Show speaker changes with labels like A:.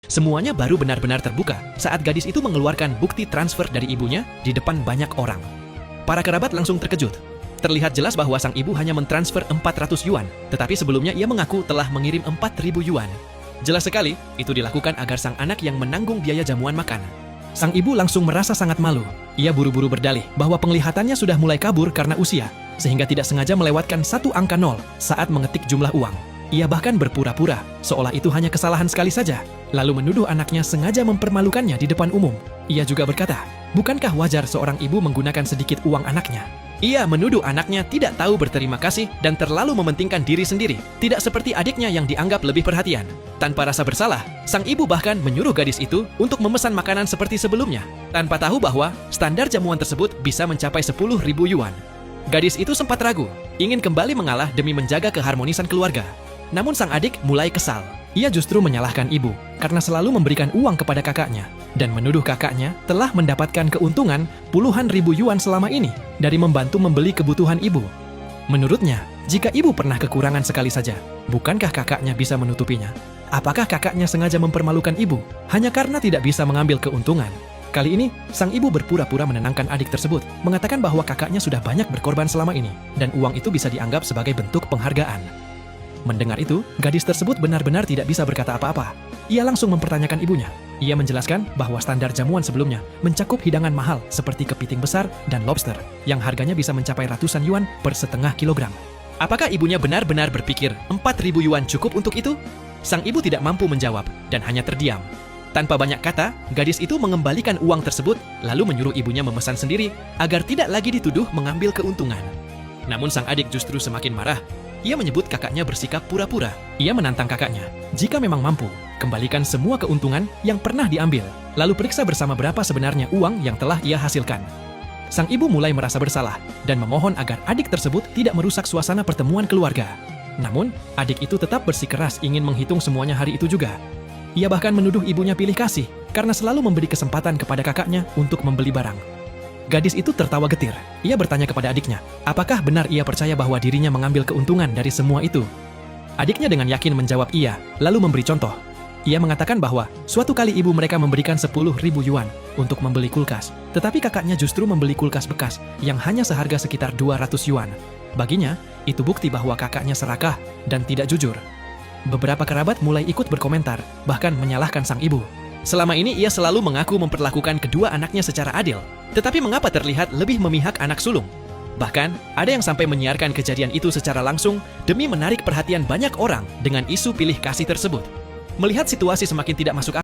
A: Semuanya baru benar-benar terbuka saat gadis itu mengeluarkan bukti transfer dari ibunya di depan banyak orang. Para kerabat langsung terkejut. Terlihat jelas bahwa sang ibu hanya mentransfer 400 yuan, tetapi sebelumnya ia mengaku telah mengirim 4.000 yuan. Jelas sekali, itu dilakukan agar sang anak yang menanggung biaya jamuan makan. Sang ibu langsung merasa sangat malu. Ia buru-buru berdalih bahwa penglihatannya sudah mulai kabur karena usia, sehingga tidak sengaja melewatkan satu angka 0 saat mengetik jumlah uang. Ia bahkan berpura-pura, seolah itu hanya kesalahan sekali saja, lalu menuduh anaknya sengaja mempermalukannya di depan umum. Ia juga berkata, bukankah wajar seorang ibu menggunakan sedikit uang anaknya? Ia menuduh anaknya tidak tahu berterima kasih dan terlalu mementingkan diri sendiri, tidak seperti adiknya yang dianggap lebih perhatian. Tanpa rasa bersalah, sang ibu bahkan menyuruh gadis itu untuk memesan makanan seperti sebelumnya, tanpa tahu bahwa standar jamuan tersebut bisa mencapai 10.000 yuan. Gadis itu sempat ragu, ingin kembali mengalah demi menjaga keharmonisan keluarga. Namun sang adik mulai kesal. Ia justru menyalahkan ibu karena selalu memberikan uang kepada kakaknya dan menuduh kakaknya telah mendapatkan keuntungan puluhan ribu yuan selama ini dari membantu membeli kebutuhan ibu. Menurutnya, jika ibu pernah kekurangan sekali saja, bukankah kakaknya bisa menutupinya? Apakah kakaknya sengaja mempermalukan ibu hanya karena tidak bisa mengambil keuntungan? Kali ini, sang ibu berpura-pura menenangkan adik tersebut, mengatakan bahwa kakaknya sudah banyak berkorban selama ini dan uang itu bisa dianggap sebagai bentuk penghargaan. Mendengar itu, gadis tersebut benar-benar tidak bisa berkata apa-apa. Ia langsung mempertanyakan ibunya. Ia menjelaskan bahwa standar jamuan sebelumnya mencakup hidangan mahal seperti kepiting besar dan lobster, yang harganya bisa mencapai ratusan yuan per setengah kilogram. Apakah ibunya benar-benar berpikir 4.000 yuan cukup untuk itu? Sang ibu tidak mampu menjawab dan hanya terdiam. Tanpa banyak kata, gadis itu mengembalikan uang tersebut lalu menyuruh ibunya memesan sendiri agar tidak lagi dituduh mengambil keuntungan. Namun sang adik justru semakin marah. Ia menyebut kakaknya bersikap pura-pura. Ia menantang kakaknya, jika memang mampu, kembalikan semua keuntungan yang pernah diambil, lalu periksa bersama berapa sebenarnya uang yang telah ia hasilkan. Sang ibu mulai merasa bersalah dan memohon agar adik tersebut tidak merusak suasana pertemuan keluarga. Namun, adik itu tetap bersikeras ingin menghitung semuanya hari itu juga. Ia bahkan menuduh ibunya pilih kasih karena selalu memberi kesempatan kepada kakaknya untuk membeli barang. Gadis itu tertawa getir. Ia bertanya kepada adiknya, apakah benar ia percaya bahwa dirinya mengambil keuntungan dari semua itu? Adiknya dengan yakin menjawab iya, lalu memberi contoh. Ia mengatakan bahwa suatu kali ibu mereka memberikan 10.000 yuan untuk membeli kulkas, tetapi kakaknya justru membeli kulkas bekas yang hanya seharga sekitar 200 yuan. Baginya, itu bukti bahwa kakaknya serakah dan tidak jujur. Beberapa kerabat mulai ikut berkomentar, bahkan menyalahkan sang ibu. Selama ini ia selalu mengaku memperlakukan kedua anaknya secara adil, tetapi mengapa terlihat lebih memihak anak sulung? Bahkan, ada yang sampai menyiarkan kejadian itu secara langsung demi menarik perhatian banyak orang dengan isu pilih kasih tersebut. Melihat situasi semakin tidak masuk akal,